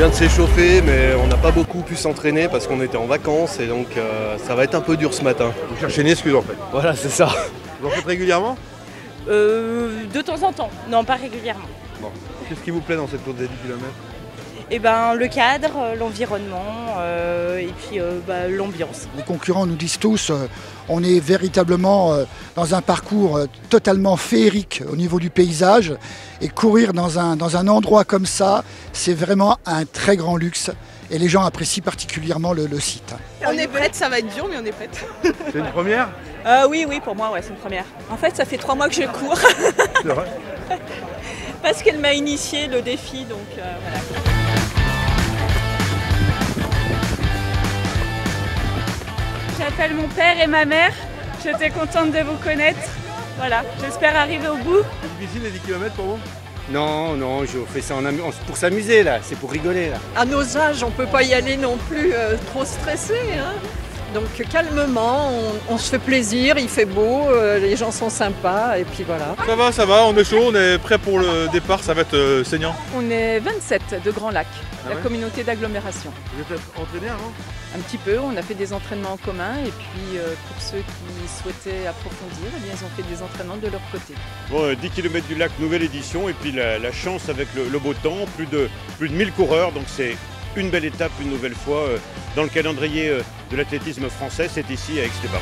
vient de s'échauffer, mais on n'a pas beaucoup pu s'entraîner parce qu'on était en vacances et donc ça va être un peu dur ce matin. Vous cherchez une excuse en fait. Voilà, c'est ça. Vous en faites régulièrement? De temps en temps, non pas régulièrement. Bon. Qu'est-ce qui vous plaît dans cette course des 10 km? Eh ben, le cadre, l'environnement et puis l'ambiance. Les concurrents nous disent tous on est véritablement dans un parcours totalement féerique au niveau du paysage et courir dans un endroit comme ça, c'est vraiment un très grand luxe et les gens apprécient particulièrement le site. On est prête, ça va être dur mais on est prête. C'est une première? Oui, pour moi ouais, c'est une première. En fait ça fait 3 mois que je cours. C'est vrai. Parce qu'elle m'a initié le défi donc voilà. J'appelle mon père et ma mère, j'étais contente de vous connaître. Voilà, j'espère arriver au bout. C'est difficile les 10 km pour vous? Non, je fais ça pour s'amuser là, c'est pour rigoler là. À nos âges on peut pas y aller non plus trop stressé. Hein. Donc calmement, on se fait plaisir, il fait beau, les gens sont sympas et puis voilà. Ça va, on est chaud, on est prêt pour le départ, ça va être saignant. On est 27 de Grand Lac, la ouais communauté d'agglomération. Vous êtes entraîné avant? Un petit peu, on a fait des entraînements en commun et puis pour ceux qui souhaitaient approfondir, eh bien, ils ont fait des entraînements de leur côté. Bon, 10 km du lac, nouvelle édition et puis la chance avec le beau temps, plus de 1000 coureurs, donc c'est une belle étape une nouvelle fois dans le calendrier de l'athlétisme français, c'est ici à Aix-les-Bains.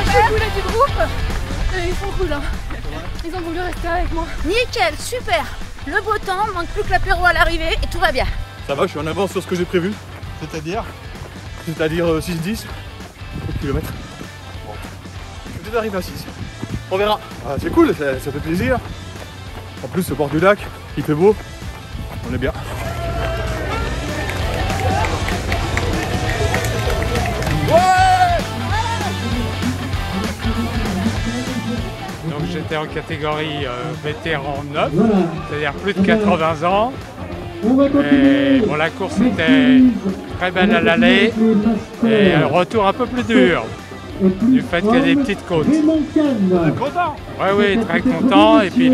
Je suis coulée du groupe et ils sont cool hein. Ils ont voulu rester avec moi. Nickel, super. Le beau temps, manque plus que l'apéro à l'arrivée et tout va bien. Ça va, je suis en avance sur ce que j'ai prévu. C'est-à-dire 6-10 km. Bon. Je vais peut-être arriver à 6. On verra. Ah, c'est cool, ça fait plaisir. En plus, au bord du lac, il fait beau. On est bien. Donc j'étais en catégorie vétéran 9, c'est-à-dire plus de 80 ans. Et bon, la course était très belle à l'aller et le retour un peu plus dur du fait qu'il y a des petites côtes. Vous êtes content? Oui, très content et puis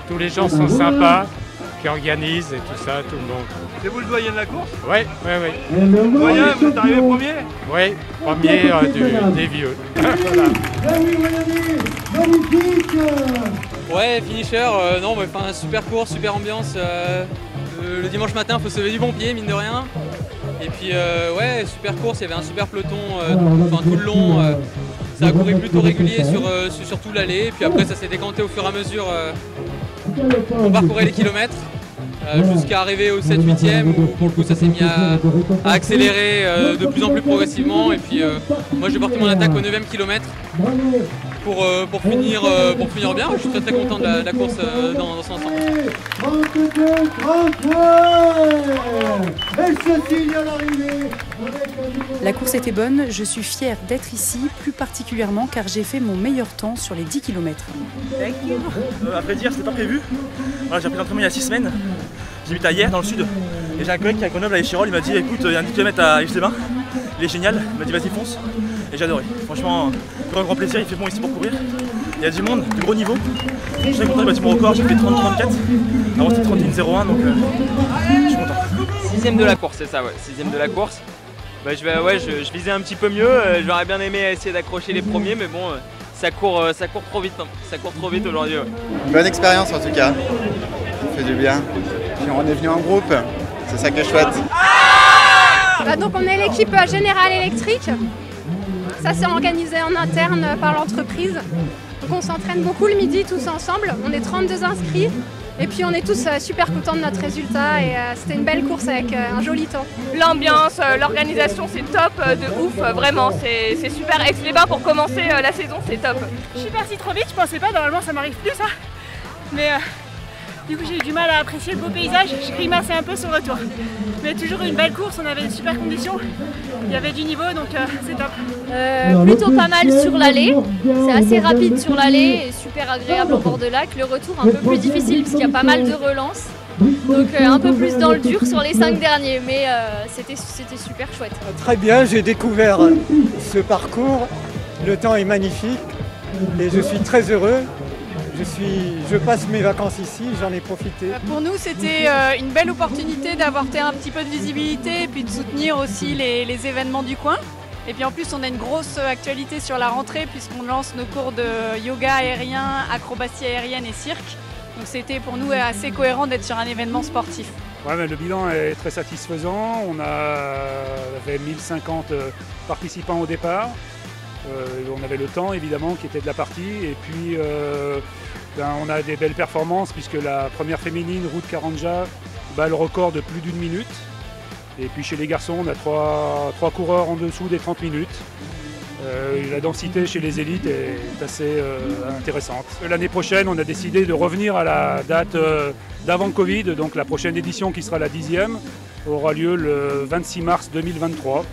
tous les gens sont sympas qui organisent et tout ça, tout le monde. C'est vous le doyen de la course? Oui. Doyen, vous êtes arrivé premier? Oui, premier des vieux. Voilà. Ouais, finisher, non, mais enfin, super course, super ambiance. Le dimanche matin, il faut se lever du bon pied, mine de rien. Et puis, ouais, super course, il y avait un super peloton tout le long. Ça a couru plutôt régulier sur tout l'allée. Et puis après, ça s'est décanté au fur et à mesure. On parcourait les kilomètres jusqu'à arriver au 7-8e où pour le coup ça s'est mis à accélérer de plus en plus progressivement. Et puis, moi, j'ai porté mon attaque au 9e kilomètre. Pour finir bien, je suis très content de la course dans son ensemble. La course était bonne, je suis fière d'être ici, plus particulièrement car j'ai fait mon meilleur temps sur les 10 km. À vrai dire, c'était pas prévu. Voilà, j'ai appris l'entraînement il y a 6 semaines. J'habite à Hyères dans le sud. Et j'ai un collègue qui est à Grenoble à Échirol, il m'a dit écoute, il y a un 10 km à Aix-les-Bains, il est génial, il m'a dit vas-y fonce. Et j'ai adoré. Franchement, grand plaisir, il fait bon ici pour courir. Il y a du monde, du gros niveau. Je suis très content, j'ai battu mon record, j'ai fait 30-34. Avant c'était 31-01 donc je suis content. 6e de la course, c'est ça, ouais, 6e de la course. Bah, je visais un petit peu mieux, j'aurais bien aimé essayer d'accrocher les premiers, mais bon, ça court trop vite, hein. Ça court trop vite aujourd'hui. Ouais. Bonne expérience en tout cas, ça fait du bien. Puis on est venu en groupe, c'est ça qui est chouette. Donc on est l'équipe Générale Électrique. Ça c'est organisé en interne par l'entreprise. Donc on s'entraîne beaucoup le midi tous ensemble. On est 32 inscrits et puis on est tous super contents de notre résultat et c'était une belle course avec un joli temps. L'ambiance, l'organisation c'est top de ouf, vraiment c'est super. Aix-les-Bains pour commencer la saison c'est top. Je suis partie trop vite, je pensais pas, normalement ça m'arrive plus ça. Mais Du coup j'ai eu du mal à apprécier le beau paysage, je grimaçais un peu sur le retour. Mais toujours une belle course, on avait de super conditions, il y avait du niveau donc c'est top. Plutôt pas mal sur l'allée, c'est assez rapide sur l'allée et super agréable au bord de lac. Le retour un peu plus difficile parce qu'il y a pas mal de relances. Donc un peu plus dans le dur sur les 5 derniers, mais c'était super chouette. Très bien, j'ai découvert ce parcours, le temps est magnifique et je suis très heureux. Je passe mes vacances ici, j'en ai profité. Pour nous, c'était une belle opportunité d'avoir un petit peu de visibilité et puis de soutenir aussi les événements du coin. Et puis en plus, on a une grosse actualité sur la rentrée puisqu'on lance nos cours de yoga aérien, acrobatie aérienne et cirque. Donc c'était pour nous assez cohérent d'être sur un événement sportif. Ouais, mais le bilan est très satisfaisant. On avait 1050 participants au départ. On avait le temps évidemment qui était de la partie et puis on a des belles performances puisque la première féminine, Ruth Karanja, bat le record de plus d'1 minute. Et puis chez les garçons, on a trois coureurs en dessous des 30 minutes. La densité chez les élites est assez intéressante. L'année prochaine, on a décidé de revenir à la date d'avant Covid, donc la prochaine édition qui sera la 10e, aura lieu le 26 mars 2023.